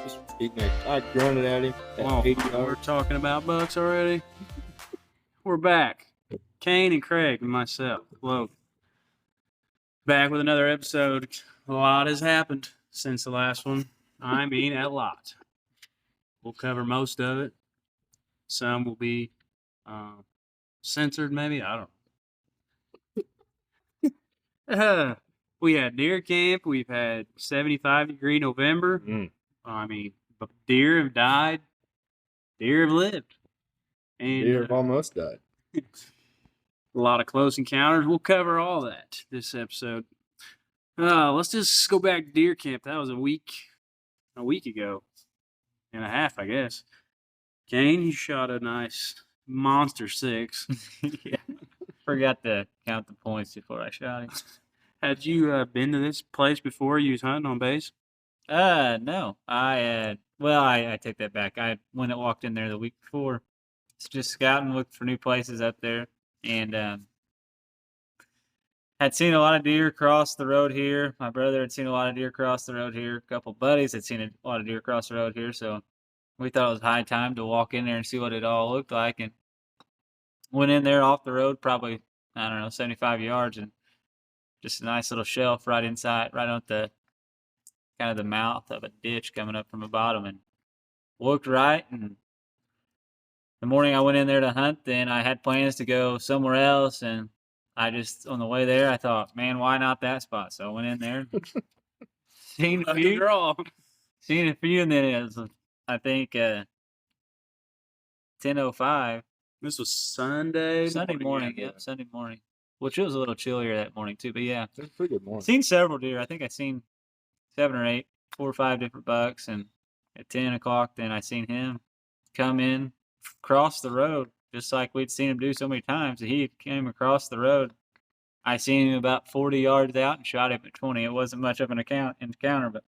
just eating it. I grunted at him at 80 We're yards. talking about bucks already. We're back. Cain and Craig and myself. Hello. Back with another episode. A lot has happened since the last one. I mean, a lot. We'll cover most of it. Some will be censored, maybe. I don't know. We had deer camp. We've had 75-degree November. I mean, deer have died. Deer have lived. And Deer have almost died. a lot of close encounters. We'll cover all that this episode. Let's just go back to deer camp. That was a week ago and a half, I guess. Cain, you shot a nice monster 6. Yeah. Forgot to count the points before I shot him. Had you been to this place before you was hunting on base? No. I take that back. I when I walked in there the week before. It's just scouting, looking for new places up there, and had seen a lot of deer cross the road here. My brother had seen a lot of deer cross the road here. A couple buddies had seen a lot of deer cross the road here, so we thought it was high time to walk in there and see what it all looked like, and went in there off the road, probably, 75 yards, and just a nice little shelf right inside, right on the kind of the mouth of a ditch coming up from the bottom, and looked right. And the morning I went in there to hunt, then I had plans to go somewhere else, and I just, on the way there, I thought, man, why not that spot? So I went in there, seen a few, and then it was, I think, 10:05. This was Sunday morning, yep, Sunday morning. Which it was a little chillier that morning too, but yeah. It was a pretty good morning. Seen several deer. I think I seen 7 or 8, 4 or 5 different bucks, and at 10 o'clock, then I seen him come in, cross the road, just like we'd seen him do so many times. He came across the road. I seen him about 40 yards out and shot him at 20. It wasn't much of an encounter, but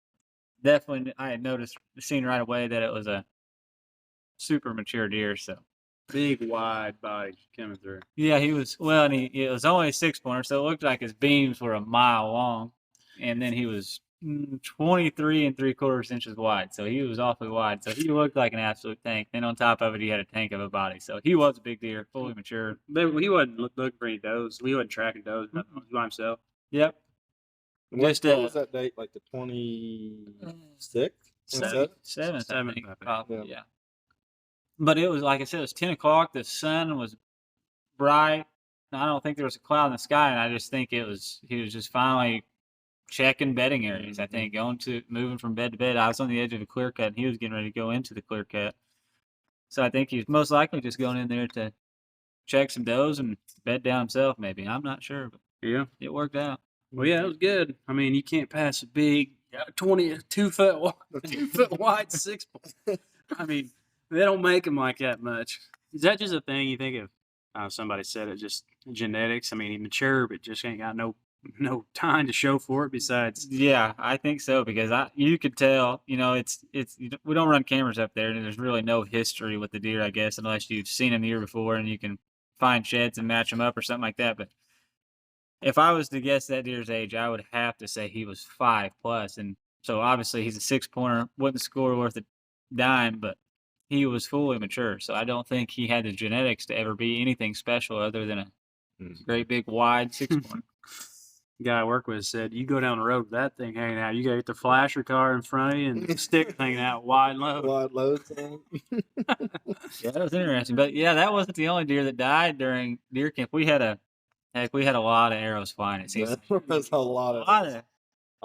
definitely I had seen right away that it was a super mature deer, so. Big, wide body coming through. Yeah, he was, and it was only a 6-pointer, so it looked like his beams were a mile long, and then he was 23 3/4 inches wide, so he was awfully wide, so he looked like an absolute tank. Then on top of it, he had a tank of a body, so he was a big deer, fully mature. But he wasn't looking for any does. He wasn't tracking does. Nothing. He was by himself. Yep. What was that date? Like the 26th? 7th, I think, probably, yeah. But it was, like I said, it was 10 o'clock. The sun was bright. I don't think there was a cloud in the sky, and I just think he was just finally checking bedding areas. I think moving from bed to bed. I was on the edge of a clear cut, and he was getting ready to go into the clear cut. So I think he was most likely just going in there to check some does and bed down himself, maybe. I'm not sure, but yeah, it worked out. Well, yeah, it was good. I mean, you can't pass a big 2 foot wide 6-point. I mean, they don't make them like that much. Is that just a thing you think of? Somebody said it, just genetics. I mean, he's mature, but just ain't got no time to show for it besides. Yeah, I think so, because you could tell, it's we don't run cameras up there, and there's really no history with the deer, I guess, unless you've seen them the year before and you can find sheds and match them up or something like that. But if I was to guess that deer's age, I would have to say he was 5+, and so obviously he's a 6-pointer, wouldn't score worth a dime, but he was fully mature, so I don't think he had the genetics to ever be anything special other than a great big wide 6-pointer. The guy I work with said, you go down the road with that thing hanging out, you got to get the flasher car in front of you and the stick hanging out wide load. Wide load thing. Yeah, that was interesting. But yeah, that wasn't the only deer that died during deer camp. We had a lot of arrows flying. It seems There was a lot of. I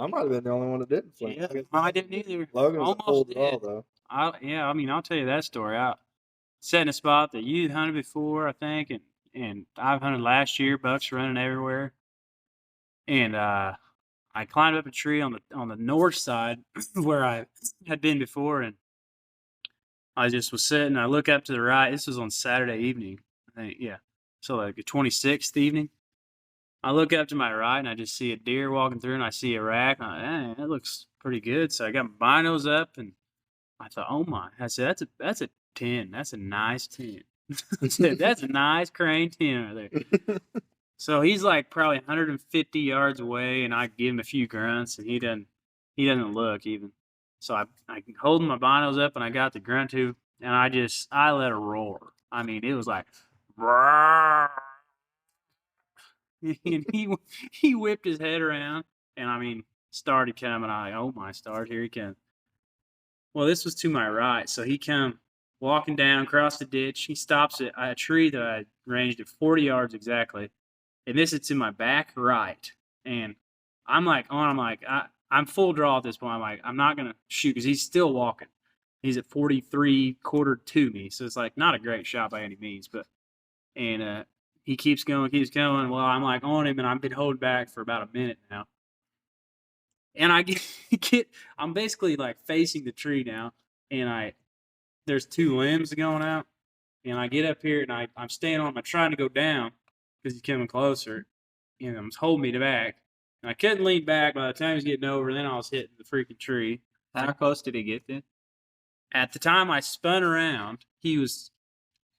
might have been the only one that didn't fly. Yeah, I didn't either. Logan was a full draw, though. I'll tell you that story. I set in a spot that you hunted before, I think, and I've hunted last year. Bucks running everywhere, and I climbed up a tree on the north side where I had been before, and I just was sitting. I look up to the right. This was on Saturday evening, I think. Yeah, so like the 26th evening. I look up to my right, and I just see a deer walking through, and I see a rack. And I'm like, that looks pretty good. So I got my binos up, and I thought, oh my! I said, that's a 10. That's a nice 10. I said, that's a nice crane 10 right there. So he's like probably 150 yards away, and I give him a few grunts, and he doesn't look even. So I holding my binos up, and I got the grunt tube, and I let a roar. I mean, it was like, and he whipped his head around, and I mean, started coming. I like, oh my stars, here he comes. Well, this was to my right, so he come walking down across the ditch. He stops at a tree that I ranged at 40 yards exactly, and this is to my back right. And I'm like, I'm full draw at this point. I'm like, I'm not gonna shoot because he's still walking. He's at 43 quarter to me, so it's like not a great shot by any means, but and he keeps going. Well, I'm like on him, and I've been holding back for about a minute now. And I I'm basically like facing the tree now, and there's 2 limbs going out, and I get up here, and I'm staying on him. I'm trying to go down because he's coming closer, and I'm holding me back. And I couldn't lean back by the time he's getting over, and then I was hitting the freaking tree. How close did he get to? At the time I spun around, he was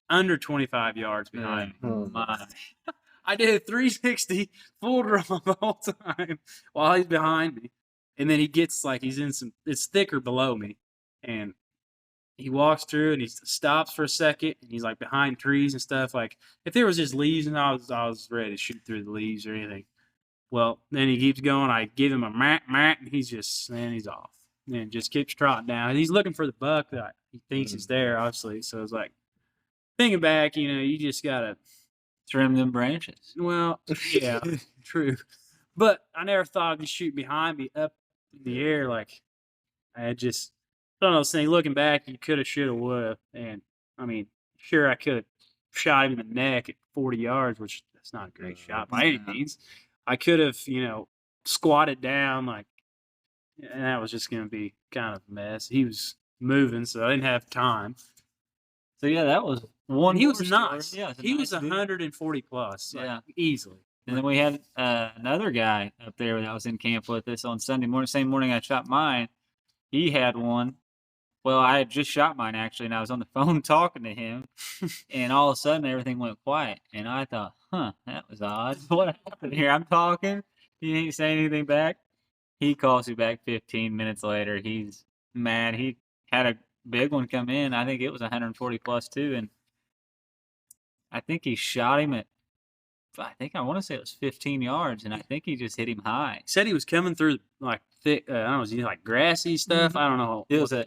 under 25 yards behind me. Oh my. I did a 360 full draw the whole time while he's behind me. And then he gets like it's thicker below me. And he walks through and he stops for a second and he's like behind trees and stuff. Like if there was just leaves and I was ready to shoot through the leaves or anything. Well, then he keeps going. I give him a mat, and he's off. And just keeps trotting down. And he's looking for the buck that he thinks is there, obviously. So it's like, thinking back, you just gotta trim them branches. Well, yeah, true. But I never thought of just shooting behind me up in the air. Like I had just one of those things. Looking back, you could have, should have, would have. And I mean, sure, I could have shot him in the neck at 40 yards, which that's not a great shot by any means. I could have, squatted down and that was just going to be kind of a mess. He was moving, so I didn't have time. So yeah, that was one. He was nice. Yeah, he was 140 plus. Easily. And then we had another guy up there that was in camp with us on Sunday morning. Same morning I shot mine. He had one. Well, I had just shot mine actually, and I was on the phone talking to him, and all of a sudden everything went quiet. And I thought, that was odd. What happened here? I'm talking. He ain't saying anything back. He calls me back 15 minutes later. He's mad. He had a big one come in. I think it was 140 plus too, and I think he shot him at. I want to say it was 15 yards, and I think he just hit him high. He said he was coming through like thick. I don't know, was he like grassy stuff? Mm-hmm. I don't know. It was a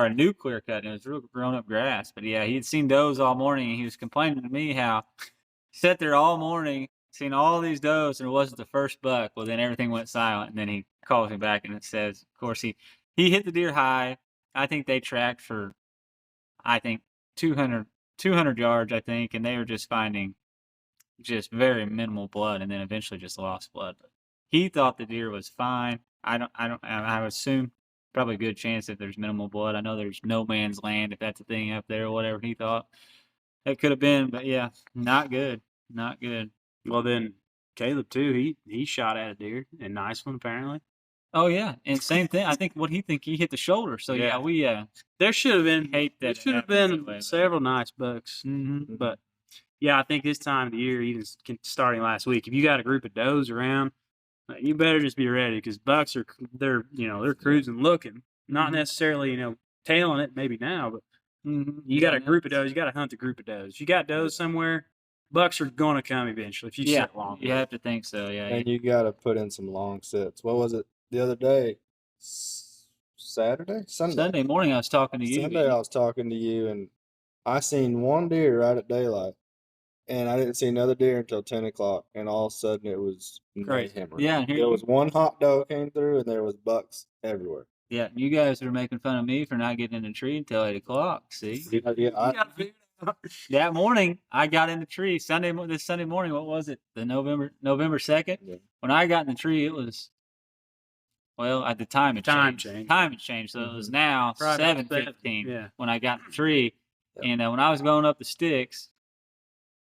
new clear cut. And it was real grown up grass, but yeah, he had seen does all morning, and he was complaining to me how he sat there all morning, seen all these does, and it wasn't the first buck. Well, then everything went silent, and then he calls me back, and it says, of course, he hit the deer high. I think they tracked for, 200 yards, I think, and they were just finding just very minimal blood, and then eventually just lost blood. But he thought the deer was fine. I would assume probably a good chance if there's minimal blood. I know there's no man's land if that's a thing up there or whatever he thought. It could have been, but yeah, not good. Not good. Well, then Caleb too, he shot at a deer, a nice one apparently. Oh yeah, and same thing. I think he hit the shoulder. So yeah, we there should have been there should have been several nice bucks, but yeah, I think this time of the year, even starting last week, if you got a group of does around, you better just be ready because bucks they're cruising, looking, not necessarily tailing it maybe now, but you got a group of does, you got to hunt the group of does. You got does somewhere, bucks are going to come eventually if you sit long. You have to think so, yeah. And you got to put in some long sits. What was it the other day? Sunday morning I was talking to you. Sunday I was talking to you, and I seen one deer right at daylight. And I didn't see another deer until 10 o'clock, and all of a sudden it was mayhem. Yeah, there was one hot doe came through, and there was bucks everywhere. Yeah, you guys were making fun of me for not getting in the tree until 8 o'clock. See, that morning I got in the tree. This Sunday morning, what was it? The November 2nd. Yeah. When I got in the tree, it was at the time it changed. Time had changed, so it was now 7:15 when I got in the tree, and when I was going up the sticks.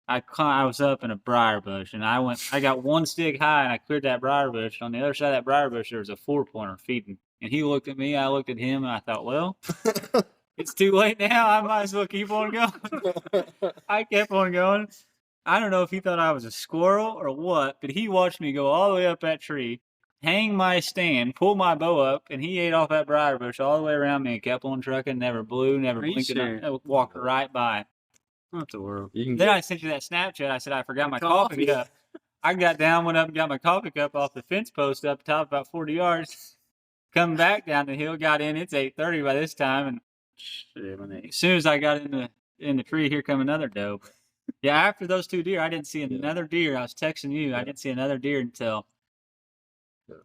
I was up in a briar bush, and I got one stick high, and I cleared that briar bush. On the other side of that briar bush, there was a 4-pointer feeding, and he looked at me, I looked at him, and I thought, well, it's too late now. I might as well keep on going. I kept on going. I don't know if he thought I was a squirrel or what, but he watched me go all the way up that tree, hang my stand, pull my bow up, and he ate off that briar bush all the way around me and kept on trucking, never blew, never Are you blinked an eye, serious? walked right by. Not the world. You can Then get, I sent you that Snapchat. I said I forgot my coffee. coffee cup. I got down, went up and got my coffee cup off the fence post up top about 40 yards. Come back down the hill, got in. It's 8:30 by this time, and as soon as I got in the tree, here come another doe. Yeah, after those 2 deer, I didn't see another deer. I was texting you. I didn't see another deer until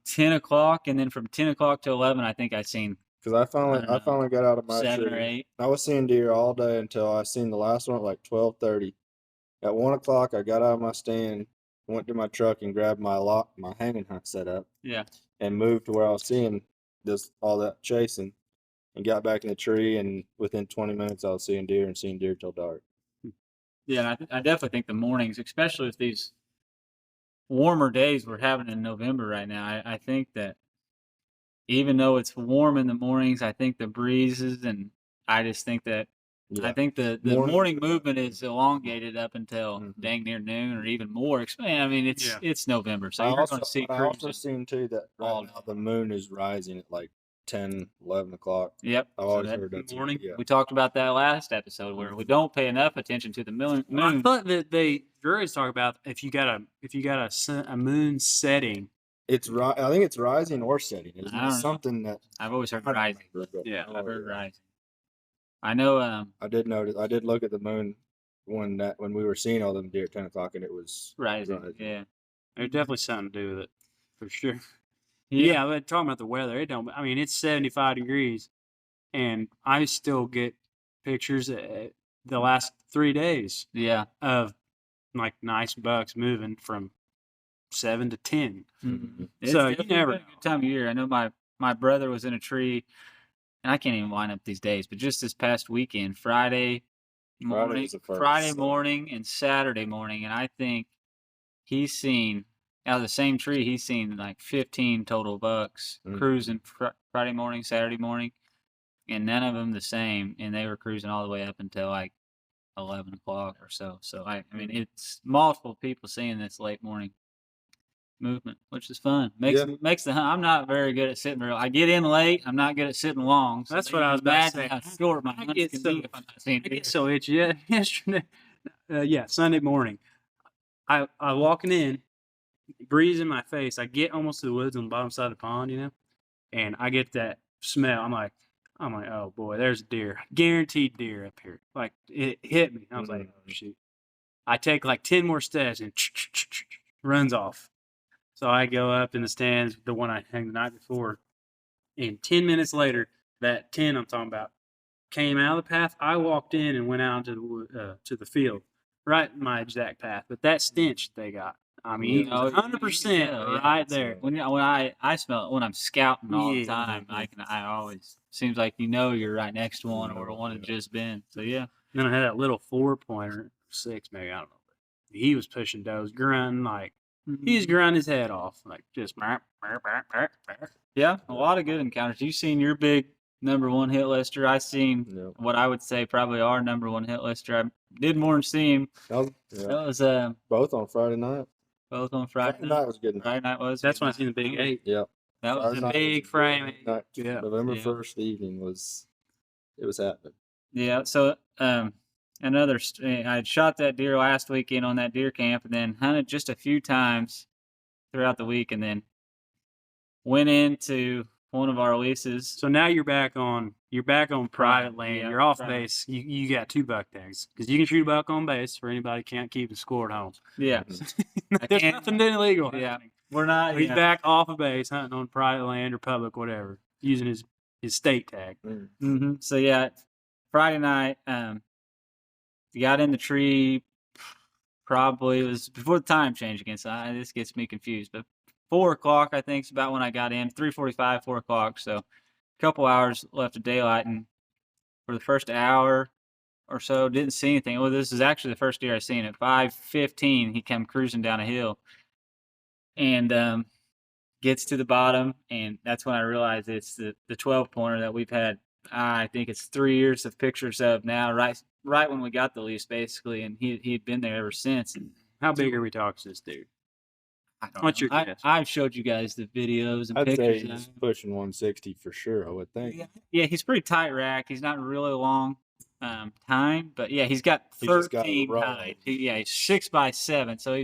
10 o'clock, and then from 10 o'clock to 11, I think I seen because I finally got out of my 7 or tree. 8. I was seeing deer all day until I seen the last one at like 12:30. At 1 o'clock, I got out of my stand, went to my truck and grabbed my hanging hunt setup, Yeah. and moved to where I was seeing all that chasing, and got back in the tree. And within 20 minutes, I was seeing deer till dark. Yeah, and I definitely think the mornings, especially with these warmer days we're having in November right now, I think that even though it's warm in the mornings, I think the breezes, and I just think that I think the morning movement is elongated up until dang near noon or even more. I mean, it's November, so you're going to see I also cruising. seen too that right now the moon is rising at like 10, 11 o'clock. Yep. I've always heard that morning. Yeah. We talked about that last episode where we don't pay enough attention to the moon. I thought that juries talk about if you got a moon setting. I think it's rising or setting. It's I don't know. something that I've always heard rising. Yeah, I've heard rising. I know. I did look at the moon when we were seeing all them deer at 10 o'clock, and it was rising. Yeah. There's definitely something to do with it, for sure. Yeah, but talking about the weather, I mean, it's 75 degrees, and I still get pictures the last 3 days. Yeah. Of like nice bucks moving from 7 to 10. Mm-hmm. So you never know. A good time of year. I know my brother was in a tree, and I can't even line up these days, but just this past weekend, Friday morning and Saturday morning, and I think he's seen out of the same tree, he's seen like 15 total bucks cruising Friday morning, Saturday morning, and none of them the same, and they were cruising all the way up until like 11 o'clock or so. So I mean, it's multiple people seeing this late morning movement, which is fun. Makes the hunt. I'm not very good at sitting real. I get in late. I'm not good at sitting long. So that's what I was about to say. How short my hunts can be if I'm not seeing deer. So it's yesterday. Sunday morning. I walking in, breeze in my face. I get almost to the woods on the bottom side of the pond, and I get that smell. I'm like, oh boy, there's a deer, guaranteed deer up here. Like it hit me. I was like, oh shoot. I take like 10 more steps and runs off. So I go up in the stands, the one I hung the night before, and 10 minutes later, that 10 I'm talking about came out of the path. I walked in and went out to the field, right in my exact path. But that stench they got, I mean, 100% right there. When I smell it when I'm scouting all the time, I always seems like you're right next to one or one had just been. So yeah. And then I had that little 4-pointer, 6 maybe, I don't know. He was pushing does, grunting like. He's grinding his head off, like just. Yeah, a lot of good encounters. You've seen your big number one hit lister. I seen what I would say probably our number one hit lister. I did more than see him. That was both on Friday night. Both on Friday night. Night was good. Friday night was. That's when I seen the big 8. Yep. That was a big frame. Yeah. November 1st evening was happening. Yeah. So I had shot that deer last weekend on that deer camp, and then hunted just a few times throughout the week, and then went into one of our leases. So now you're back on private land. You're off base. You got 2 buck tags because you can shoot a buck on base for anybody can't keep the score at home. Yeah, there's nothing illegal. Yeah, we're not. He's back off of base hunting on private land or public, whatever, using his state tag. Mm-hmm. So yeah, Friday night. Got in the tree, probably it was before the time change again, so this gets me confused. But 4 o'clock, I think, is about when I got in. 3:45, 4 o'clock. So a couple hours left of daylight, and for the first hour or so, didn't see anything. Well, this is actually the first deer I seen. At 5:15, he came cruising down a hill, and gets to the bottom, and that's when I realized it's the 12-pointer that we've had. I think it's 3 years of pictures of now, right when we got the lease, basically, and he'd been there ever since. How big are we talking to this dude? I don't What's know. your guess? I've showed you guys the videos and I'd say pictures. he's pushing 160 for sure. I would think. Yeah, he's pretty tight rack. He's not really long time, but yeah, he's got He's just got 13 raw. height. Yeah, he's 6x7, so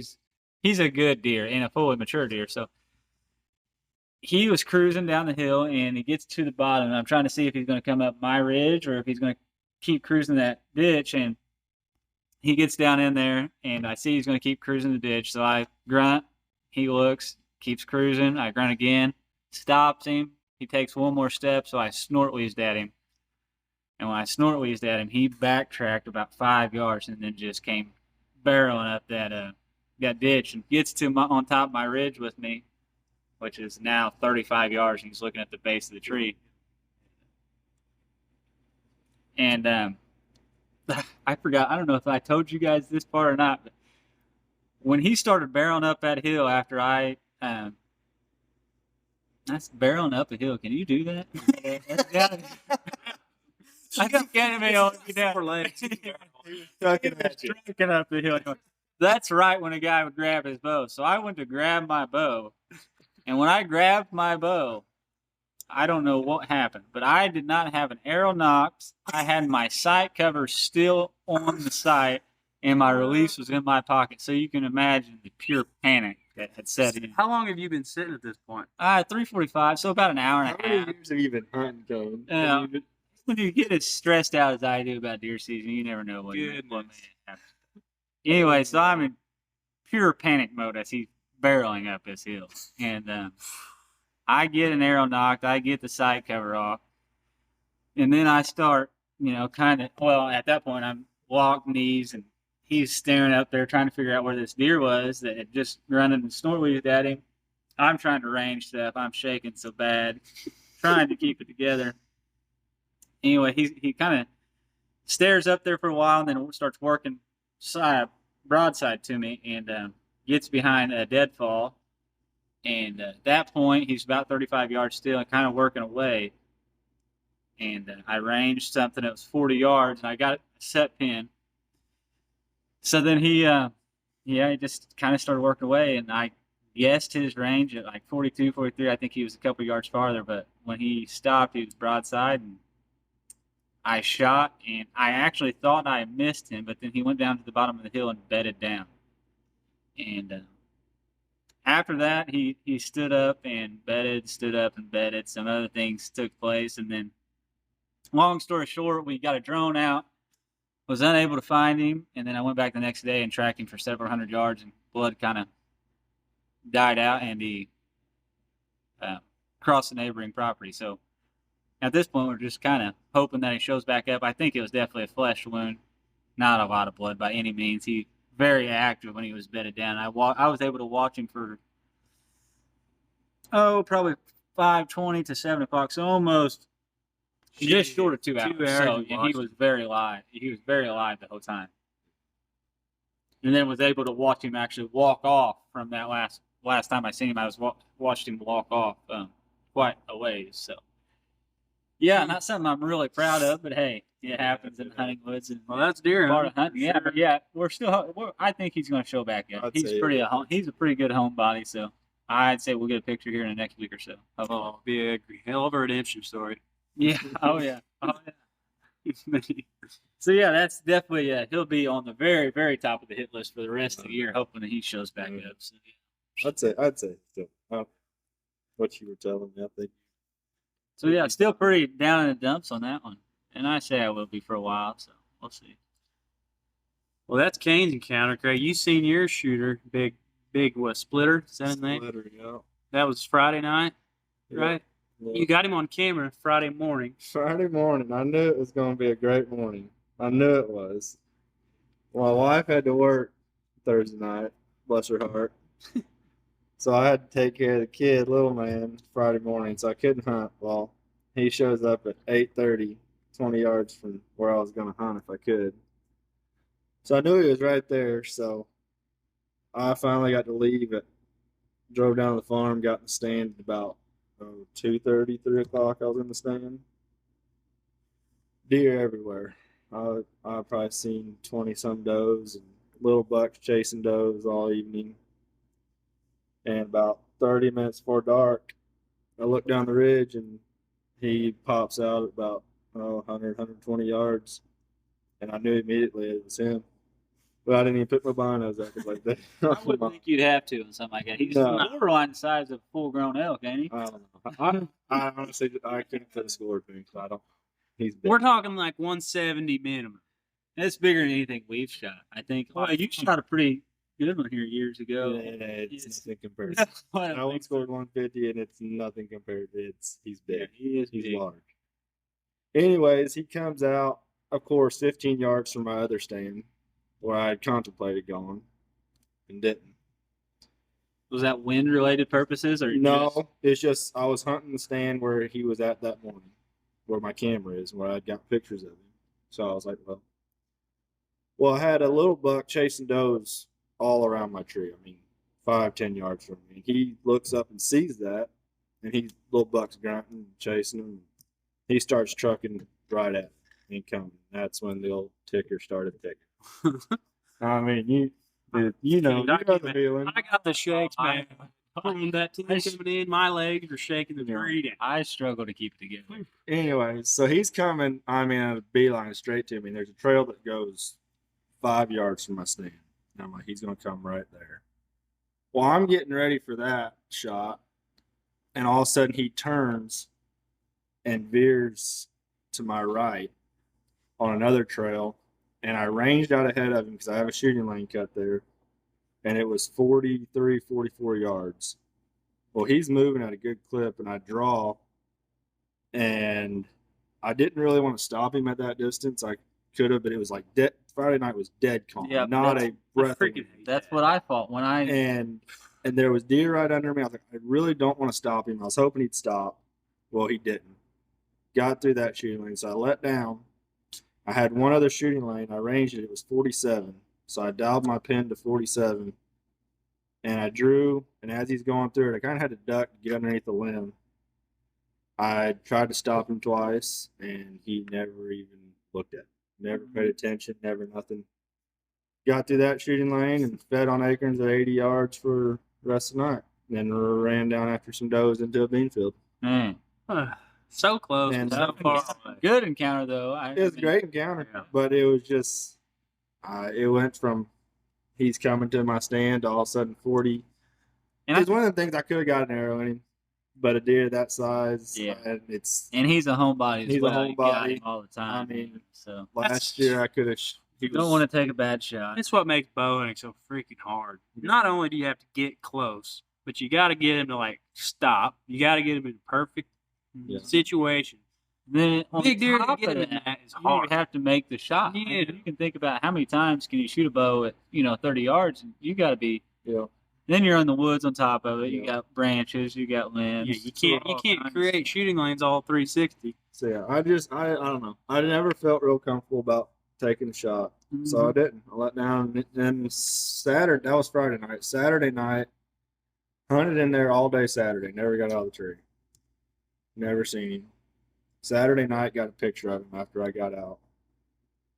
he's a good deer and a fully mature deer. So he was cruising down the hill and he gets to the bottom. And I'm trying to see if he's going to come up my ridge or if he's going to keep cruising that ditch. And he gets down in there and I see he's going to keep cruising the ditch. So I grunt. He looks, keeps cruising. I grunt again, stops him. He takes one more step. So I snort wheezed at him. And when I snort wheezed at him, he backtracked about 5 yards and then just came barreling up that ditch and gets to on top of my ridge with me, which is now 35 yards, and he's looking at the base of the tree. And I forgot, I don't know if I told you guys this part or not, but when he started barreling up that hill after that's barreling up a hill. Can you do that? I think anybody else get down for legs. Trucking up the hill. That's right when a guy would grab his bow. So I went to grab my bow. And when I grabbed my bow, I don't know what happened, but I did not have an arrow nocked. I had my sight cover still on the sight, and my release was in my pocket. So you can imagine the pure panic that had set in. How long have you been sitting at this point? 3:45, so about an hour and How a many half. years have you been hunting, Cone? Yeah. When you get as stressed out as I do about deer season, you never know what may happen. Anyway, so I'm in pure panic mode as he's barreling up this hill. And I get an arrow knocked, I get the sight cover off, and then I start, at that point I'm locked knees and he's staring up there trying to figure out where this deer was that had just run and snort wheezed at him. I'm trying to range stuff. I'm shaking so bad, trying to keep it together. Anyway, he kind of stares up there for a while and then starts working broadside to me and gets behind a deadfall. And at that point, he's about 35 yards still and kind of working away. And I ranged something that was 40 yards, and I got a set pin. So then he just kind of started working away, and I guessed his range at like 42, 43. I think he was a couple yards farther, but when he stopped, he was broadside, and I shot, and I actually thought I missed him, but then he went down to the bottom of the hill and bedded down. And after that, he stood up and bedded, stood up and bedded. Some other things took place, and then, long story short, we got a drone out, was unable to find him, and then I went back the next day and tracked him for several hundred yards, and blood kind of died out, and he crossed the neighboring property. So at this point, we're just kind of hoping that he shows back up. I think it was definitely a flesh wound, not a lot of blood by any means. He very active when he was bedded down. I was able to watch him for probably 5:20 to 7 o'clock, so almost just short of 2 hours. So and he was very alive. He was very alive the whole time. And then was able to watch him actually walk off from that last time I seen him. I was watched him walk off quite a ways. So yeah, not something I'm really proud of, but hey, it happens in hunting woods. And Well, that's deer part of hunting. hunting. Yeah, but I think he's going to show back up. He's a pretty good homebody, so I'd say we'll get a picture here in the next week or so. Oh, be a hell of a redemption story. Yeah. Oh yeah. So yeah, that's definitely he'll be on the very, very top of the hit list for the rest of the year, hoping that he shows back up. So, yeah. I'd say so. What you were telling me, I think. So yeah, still pretty down in the dumps on that one, and I say I will be for a while. So we'll see. Well, that's Cain's encounter, Craig. You seen your shooter, big what, Splitter? Is that his name? Splitter, yeah. That was Friday night, right? Yeah. You got him on camera Friday morning. Friday morning. I knew it was going to be a great morning. I knew it was. My wife had to work Thursday night, bless her heart. So I had to take care of the kid, little man, Friday morning. So I couldn't hunt. Well, he shows up at 8:30, 20 yards from where I was going to hunt if I could. So I knew he was right there. So I finally got to leave it. Drove down to the farm, got in the stand at about 2:30, 3 o'clock. I was in the stand. Deer everywhere. I've probably seen 20 some does and little bucks chasing does all evening. And about 30 minutes before dark, I look down the ridge and he pops out at about 100, 120 yards. And I knew immediately it was him. But I didn't even put my binos up. It's like that. I wouldn't think you'd have to on something like that. He's borderline the size of a full-grown elk, ain't he? I don't know. I honestly, I couldn't put a score to him. I don't. He's big. We're talking like 170 minimum. It's bigger than anything we've shot. I think. Well, you shot a pretty good one here years ago. Yeah, it's nothing compared. That's why I only scored 150, and it's nothing compared. He's big. Yeah, he is He's big. large. Anyways, he comes out, of course, 15 yards from my other stand, where I had contemplated going, and didn't. Was that wind-related purposes, or No, it's just I was hunting the stand where he was at that morning, where my camera is, where I got pictures of him. So I was like, well, I had a little buck chasing does all around my tree. I mean, 5-10 yards from me. He looks up and sees that, and little buck's grunting and chasing him. He starts trucking right at me and coming. That's when the old ticker started ticking. I mean, you know the feeling. I got the shakes, man. From that team coming in, my legs are shaking the breathing. I struggle to keep it together. Anyway, so he's coming, I mean, at a beeline straight to me. And there's a trail that goes 5 yards from my stand. And I'm like, he's going to come right there. Well, I'm getting ready for that shot. And all of a sudden he turns and veers to my right on another trail. And I ranged out ahead of him because I have a shooting lane cut there. And it was 43, 44 yards. Well, he's moving at a good clip, and I draw. And I didn't really want to stop him at that distance. I could have, but it was like dead. Friday night was dead calm. Yeah, not a breath. That's what I thought when I. And there was deer right under me. I was like, I really don't want to stop him. I was hoping he'd stop. Well, he didn't. Got through that shooting lane, so I let down. I had one other shooting lane. I ranged it. It was 47. So I dialed my pin to 47. And I drew, and as he's going through it, I kind of had to duck to get underneath the limb. I tried to stop him twice, and he never even looked at me. Never paid attention, never nothing. Got through that shooting lane and fed on acorns at 80 yards for the rest of the night. Then ran down after some does into a bean field. Man. So close, And so far away. Good encounter, though. It was a great encounter, but it was just, it went from he's coming to my stand to all of a sudden 40. And it's one of the things I could have got an arrow in him, but a deer that size, and he's a homebody. He's a homebody all the time. I mean, so last year I could have. You don't want to take a bad shot. That's what makes bow hunting so freaking hard. Not only do you have to get close, but you got to get him to like stop. You got to get him in perfect situation. Then big deer to get in that is hard. You have to make the shot. Yeah. You can think about how many times can you shoot a bow at 30 yards. You got to be. Yeah. Then you're in the woods on top of it. You got branches. You got limbs. Yeah, you can't create shooting lanes all 360. So yeah, I don't know. I never felt real comfortable about taking a shot, so I didn't. I let down. And Saturday, that was Friday night. Saturday night, hunted in there all day. Saturday, never got out of the tree. Never seen him. Saturday night, got a picture of him after I got out.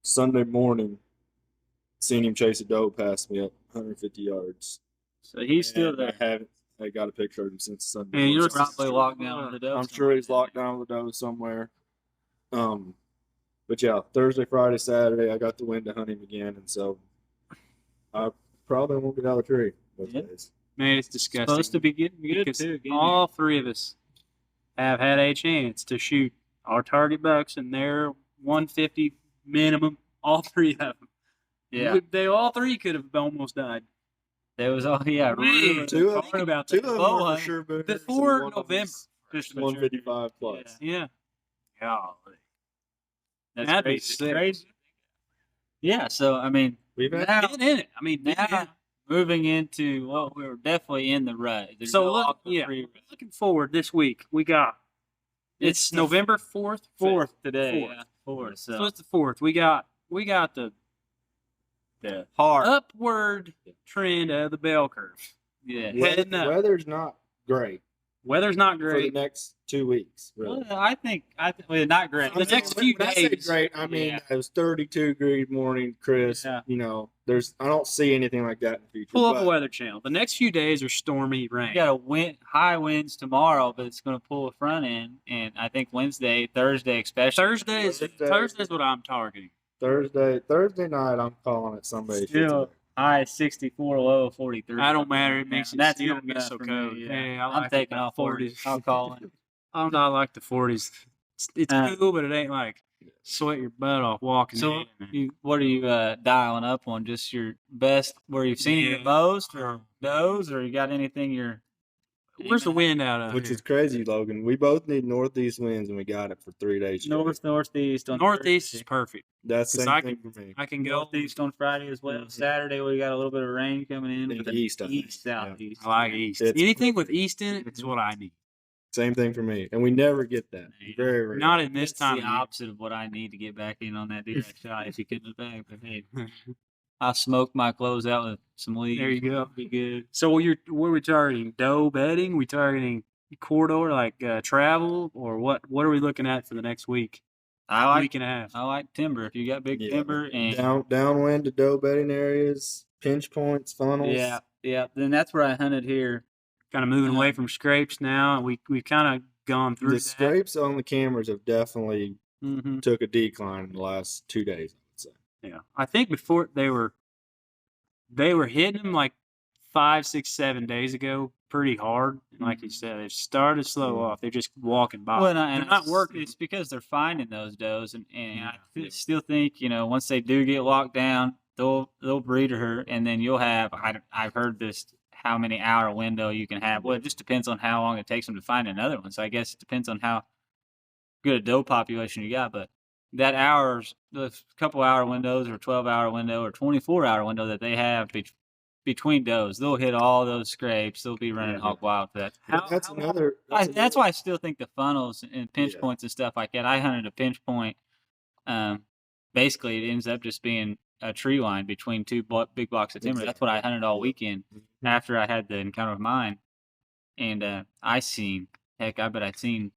Sunday morning, seen him chase a doe past me at 150 yards. So he's still there. I got a picture of him since Sunday. And you're probably locked down with the doe. I'm sure he's locked down with the doe somewhere. But yeah, Thursday, Friday, Saturday, I got the wind to hunt him again, and so I probably won't get out of the tree those days. Man, it's disgusting. Supposed to be getting good too. All three of us have had a chance to shoot our target bucks, and they're 150 minimum. All three of them. Yeah, they all three could have almost died. There was Man, two of think about them that. were for sure Before November, just 155 plus. Yeah. That'd be crazy. Yeah, so I mean, we've been in it. I mean, now moving into we were definitely in the rut. So looking forward this week, we got it's November 4th. 4th today. 4th. So it's the 4th. We got the hard upward trend of the bell curve. Yeah. Weather's not great. Weather's not great for the next 2 weeks. Really. Well, I think not great. The next few days. I say great. I mean, it was 32 degree morning, crisp. Yeah. I don't see anything like that in the future. Pull up a but weather channel. The next few days are stormy rain. You got high winds tomorrow, but it's going to pull a front in, and I think Thursday especially. Thursday's what I'm targeting. Thursday night, I'm calling it somebody. Still high 64, low 43. I don't matter. It makes that's it good get enough so for cold. me. Yeah, I'm taking off 40s. I'll call it. I'm not like the 40s. It's cool, but it ain't like sweat your butt off walking. So, what are you dialing up on? Just your best, where you've seen it the most, or those, or you got anything you're? Where's the wind out of? Which is crazy, Logan. We both need northeast winds, and we got it for 3 days. Northeast. Northeast is perfect. That's the same thing for me. I can go northeast on Friday as well. Saturday we got a little bit of rain coming in. East, southeast. I like east. Anything with east in it is what I need. Same thing for me, and we never get that. Very rare. Not in this time. The opposite of what I need to get back in on that direct shot. If you couldn't back, but hey, I smoked my clothes out with some leaves. There you go. Be good. So what are we targeting? Doe bedding? We targeting corridor like travel, or what? What are we looking at for the next week? Week and a half. I like timber. If you got big timber and downwind to doe bedding areas, pinch points, funnels. Yeah. Then that's where I hunted here. Kind of moving away from scrapes now. We've kind of gone through the scrapes on the cameras have definitely took a decline in the last 2 days, I would say. Yeah, I think before they were hitting them like 5, 6, 7 days ago pretty hard. And like you said, they've started slow off. They're just walking by. Well, they're not working. It's because they're finding those does, and I still think once they do get locked down, they'll breed her, and then you'll have. I've heard this. How many hour window you can have? Well, it just depends on how long it takes them to find another one. So I guess it depends on how good a doe population you got. But that the couple hour windows or 12-hour window or 24-hour window that they have between does, they'll hit all those scrapes. They'll be running hog wild for that. That's why I still think the funnels and pinch points and stuff like that. I hunted a pinch point. Basically, it ends up just being a tree line between two big blocks of timber. Exactly. That's what I hunted all weekend after I had the encounter with mine. And I bet I'd seen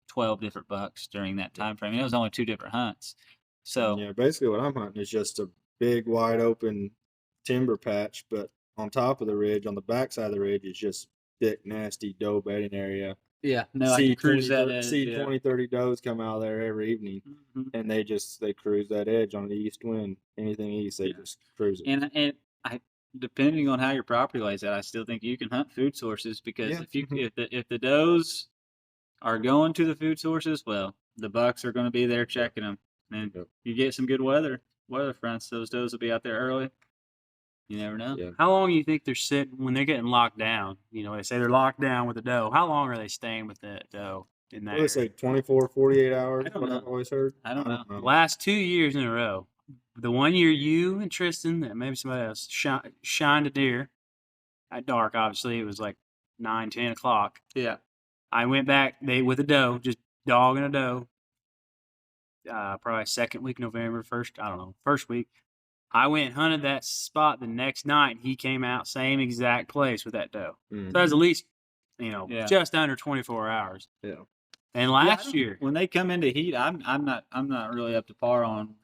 12 different bucks during that time frame. And it was only 2 different hunts. So yeah, basically what I'm hunting is just a big wide open timber patch, but on top of the ridge, on the back side of the ridge, is just thick, nasty doe bedding area. Yeah, no, I cruise that edge. See 20, 30 does come out of there every evening, and they cruise that edge on the east wind. Anything east, they just cruise it. And I, depending on how your property lays out, I still think you can hunt food sources because if the does are going to the food sources, well, the bucks are going to be there checking them, and you get some good weather fronts. Those does will be out there early. You never know. Yeah. How long do you think they're sitting when they're getting locked down? They say they're locked down with the doe. How long are they staying with that doe in that? They say 24, 48 hours. What I've always heard. I don't know. Last 2 years in a row, the one year you and Tristan, and maybe somebody else, shined a deer at dark. Obviously, it was like 9, 10 o'clock. Yeah. I went back with a doe, just dogging a doe. Probably second week November, first week. I went and hunted that spot the next night. He came out same exact place with that doe. So that was at least, just under 24 hours. Yeah. And last year, when they come into heat, I'm not really up to par on.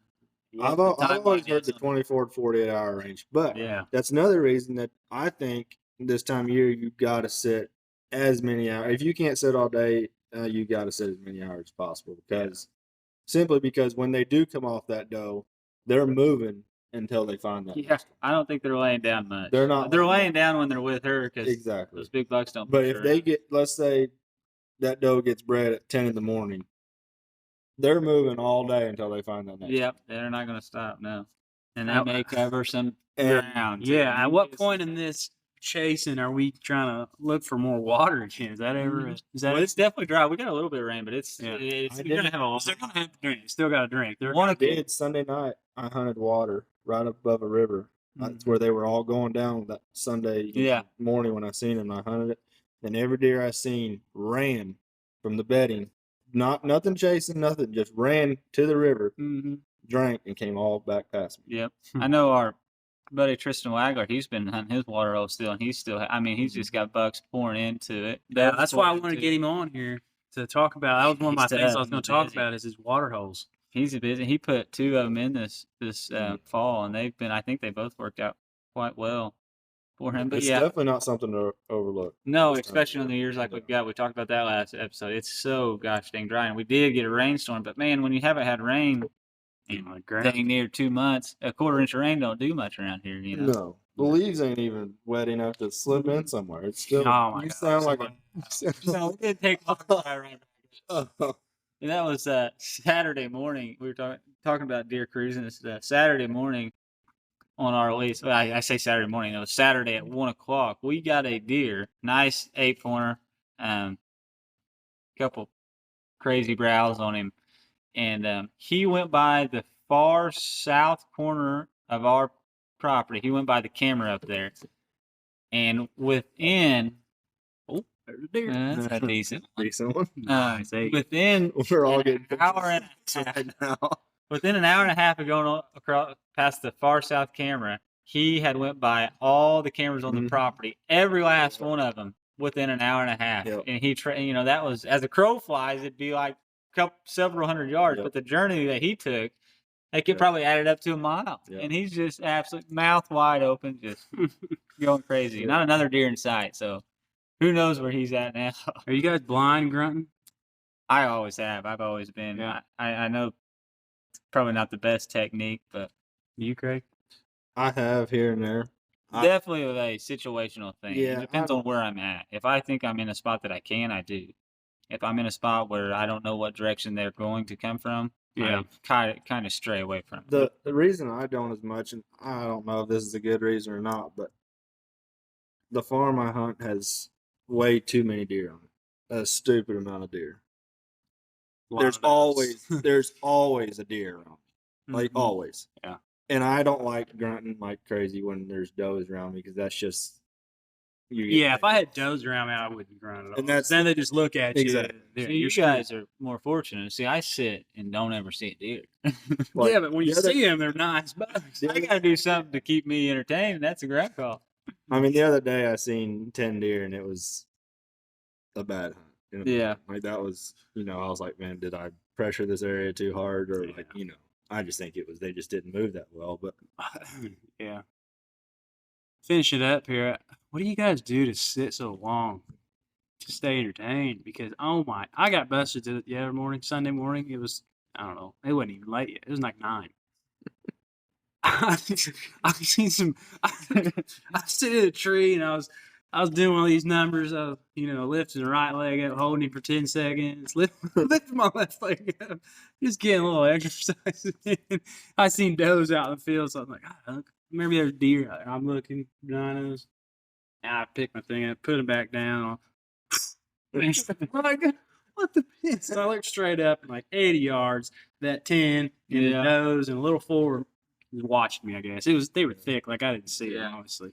I've always heard the 24 to 48 hour range, but that's another reason that I think this time of year you got to sit as many hours. If you can't sit all day, you got to sit as many hours as possible simply because when they do come off that doe, they're moving until they find that. Yeah, I don't think they're laying down much. They're not. They're laying down when they're with her because exactly those big bucks don't. But if they get, let's say, that doe gets bred at 10 in the morning, they're moving all day until they find that next. Yep, they're not going to stop. No, and they may cover some ground. Yeah. At what point in this chasing are we trying to look for more water again? Is that ever? Well, it's definitely dry. We got a little bit of rain, but it's you're gonna have a. They're gonna have to drink. Still got to drink. I did Sunday night. I hunted water right above a river. That's where they were all going down that Sunday morning when I seen them. I hunted it, and every deer I seen ran from the bedding, nothing chasing, nothing, just ran to the river, drank, and came all back past me. Yep, I know our buddy Tristan Wagler. He's been hunting his water hole still, and he's just got bucks pouring into it. Yeah, that's why I want to get him on here to talk about. That was one of my things I was going to talk about is his water holes. he's busy. He put 2 of them in this fall, and I think they both worked out quite well for him. But It's yeah, definitely not something to overlook. no, this time of especially on the year. years like we've got. We talked about that last episode. It's so gosh dang dry, and we did get a rainstorm. But man, when you haven't had rain in dang near 2 months, a quarter inch of rain don't do much around here. You know. No, the leaves ain't even wet enough to slip in somewhere. It's still. Oh my you God. sound like No, it did take long to dry right. a. And that was Saturday morning. We were talking about deer cruising. It's Saturday morning on our lease. Well, I say Saturday morning. It was Saturday at 1 o'clock. We got a deer, nice 8-pointer, couple crazy brows on him, and he went by the far south corner of our property. He went by the camera up there, and within There's a deer. that's a decent one. Decent one. Within We're all getting an hour and a half right now. Within an hour and a half of going across past the far south camera, he had went by all the cameras on the property, every last one of them, within an hour and a half. Yep. And he, that was as a crow flies, it'd be like several hundred yards. Yep. But the journey that he took, they could probably add it up to a mile. Yep. And he's just absolutely mouth wide open, just going crazy. Not another deer in sight. So who knows where he's at now? Are you guys blind grunting? I always have. I've always been. Yeah. I know. Probably not the best technique, but You, Craig? I have here and there. Definitely a situational thing. Yeah, It depends on where I'm at. If I think I'm in a spot that I do. If I'm in a spot where I don't know what direction they're going to come from, Yeah. I kind of stray away from it. The reason I don't as much, and I don't know if this is a good reason or not, but the farm I hunt has way too many deer on it. A stupid amount of deer. There's always a deer around me. Like always. Yeah. And I don't like grunting like crazy when there's does around me because that's just if I had does around me, I wouldn't grunt at all. And that's- then they just look at Exactly. you. See, you guys are more fortunate. See, I sit and don't ever see a deer. Like, yeah, but when you the other- see them, they're nice bugs. I got to do something to keep me entertained. That's a great call. I mean, the other day I seen 10 deer and it was a bad hunt. You know? Yeah. Like that was, I was like, man, did I pressure this area too hard or Yeah. I just think it was they just didn't move that well. But Yeah. Finish it up here. What do you guys do to sit so long to stay entertained? Because I got busted the other morning, Sunday morning. It was I don't know. It wasn't even late yet. It was like 9. I've seen some. I sit in a tree and I was doing all these numbers. I was, lifting the right leg up, holding it for 10 seconds, lifting my left leg up, just getting a little exercise. I seen does out in the field, so I'm like, maybe there's deer out there. I'm looking, rhinos. And I pick my thing up, put it back down. What the piss? So I looked straight up, and like 80 yards, that 10, and the does, and a little 4 was watching me, I guess. They were thick, like I didn't see them, obviously.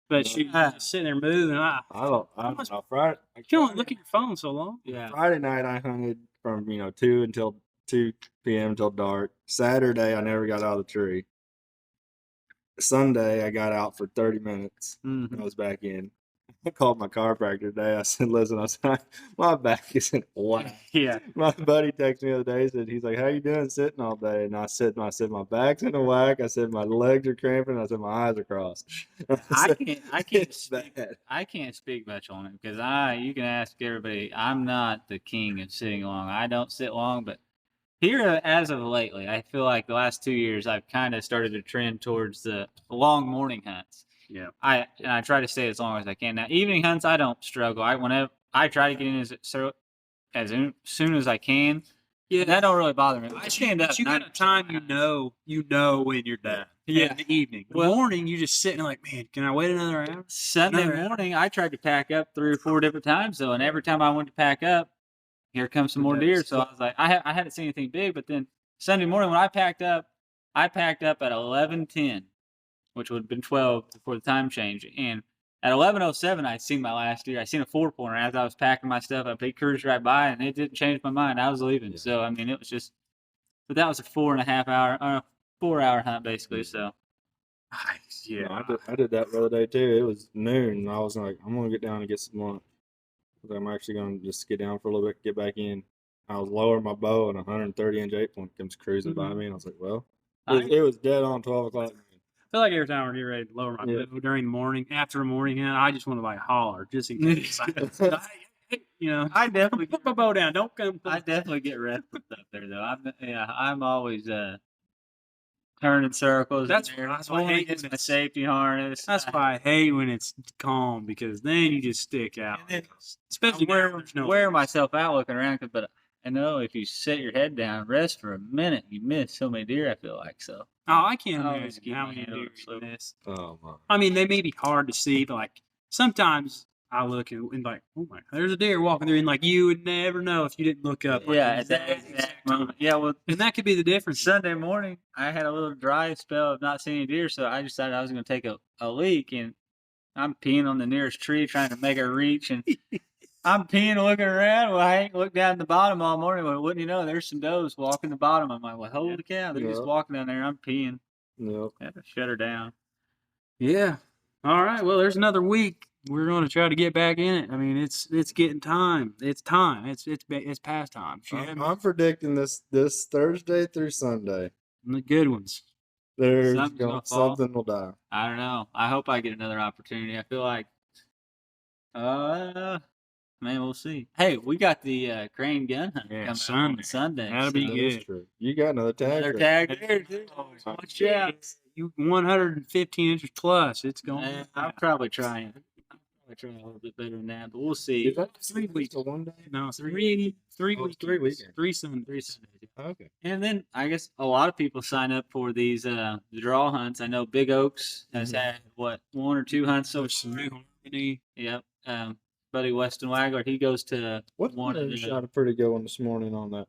But she was just sitting there moving. I don't know. Friday, you don't look at your phone so long. Yeah. Friday night I hunted from 2 until 2 p.m. until dark. Saturday I never got out of the tree. Sunday I got out for 30 minutes. I was back in. I called my chiropractor today. I said, listen, my back isn't whack. Yeah. My buddy texted me the other day. He's like, how you doing sitting all day? And I said, my back's in a whack. I said, my legs are cramping. I said, my eyes are crossed. I can't speak much on it because you can ask everybody. I'm not the king of sitting long. I don't sit long, but here as of lately, I feel like the last 2 years I've kind of started to trend towards the long morning hunts. Yeah. I try to stay as long as I can. Now, evening hunts, I don't struggle. I try to get in as soon as I can. Yeah, that don't really bother me. I stand up. You got a time you know when you're done. Yeah. In the evening. The morning, you just sitting like, man, can I wait another hour? Sunday morning, I tried to pack up 3 or 4 different times though, and every time I went to pack up, here comes some more deer. So I was like, I hadn't seen anything big, but then Sunday morning when I packed up at 11:10. Which would have been 12 before the time change. And at 11:07, I'd seen my last deer. I seen a 4-pointer as I was packing my stuff up. He cruised right by, and it didn't change my mind. I was leaving. Yeah. So, I mean, it was just – but that was a 4-hour hunt, basically. So, yeah. I did that the other day, too. It was noon, and I was like, I'm going to get down and get some lunch. I'm actually going to just get down for a little bit, get back in. I was lowering my bow and a 130-inch 8-point comes cruising by Mhm. me, and I was like, well, I- it was dead on 12 o'clock. I feel like every time we're getting ready to lower my Yeah. bow during the morning, after a morning hunt, I just want to like holler just in case. You know, I definitely put my bow down. Don't come. I definitely get restless up there though. I'm always turning circles. That's in there, why I pulling hate against when my it's- safety harness. That's why I hate when it's calm because then you just stick out. And then Especially I when there's no wear myself out looking around, but I know if you set your head down, rest for a minute, you miss so many deer. I feel like so. Oh, I can't I always imagine keep how my many hand on deer the you swivel. miss. Oh my! I mean, they may be hard to see, but like sometimes I look and like, oh my, there's a deer walking through, and like you would never know if you didn't look up. Like, Yeah, at at that exact exact time. moment. Yeah, well, And that could be the difference. Sunday morning, I had a little dry spell of not seeing any deer, so I decided I was going to take a leak, and I'm peeing on the nearest tree trying to make a reach, and I'm peeing looking around. Well, I ain't looked down the bottom all morning. Well, wouldn't you know, there's some does walking the bottom. I'm like, well, holy cow, they're just Yeah. walking down there. I'm peeing. Yep. I had to shut her down. Yeah. All right. Well, there's another week. We're going to try to get back in it. I mean, it's getting time. It's time. It's past time. I'm predicting this Thursday through Sunday. The good ones. Something will die. I don't know. I hope I get another opportunity. I feel like, man, we'll see. Hey, we got the crane gun hunt Yeah, coming up on Sunday. That'll be That good. is true. You got another tag. Another there. tag there, too. Watch out. You 115 inches plus. It's going. I'm probably trying. I'm trying a little bit better than that, but we'll see. Is that 3 weeks. to one day? No, 3 Oh, weekends. 3 weekends. 3 Sundays. 3 Sundays. Okay. And then I guess a lot of people sign up for these the draw hunts. I know Big Oaks has had what 1 or 2 hunts so There's some new harmony. Yep. Buddy Weston Wagler, he goes to What one of one the, shot a pretty good one this morning on a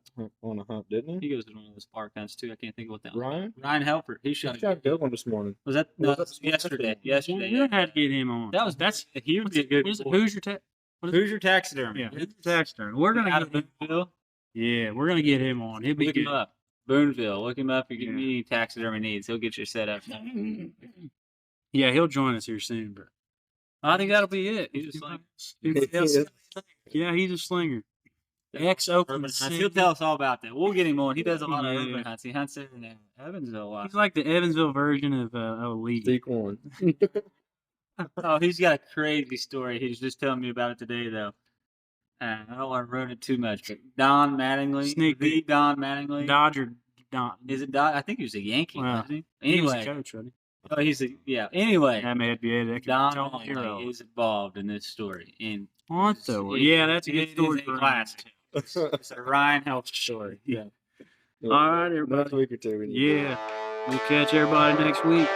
hunt, didn't he? he goes to one of those park hunts too. I can't think of what that was. Ryan? Ryan Helper. He He shot shot a good one this morning. Was that Was no, that yesterday? We're gonna have to get him on. That's he would be a good. Who's your Who's your taxidermy? Yeah, who's your taxidermy? We're gonna Out of get him. Boonville. Yeah, we're gonna get him on. He'll be Look good. him up. Boonville. Look him up. If you Yeah. need any taxidermy needs, he'll get you set up. Yeah, he'll join us here soon, but I think that'll be it. He's just like Yeah, he's a slinger. Ex Oakland. he'll tell us all about that. We'll get him on. He does a lot of Yeah. urban hunts. He hunts there in Evansville a lot. He's like the Evansville version of Lee. Seek one. Oh, he's got a crazy story. He was just telling me about it today, though. I don't want to ruin it too much, but Don Mattingly, Sneak the peek. Don Mattingly. Dodger. Don. Is it Don? I think he was a Yankee, Well, wasn't he? He was Anyway, a coach, wasn't oh, he's a Anyway, That may be it. Don Don hero. Mattingly is involved in this story, and What the? Yeah, that's a good story for him. classic. It's a Ryan Helfer story. Yeah. All right, everybody. Next week or two. Yeah. We'll catch everybody next week.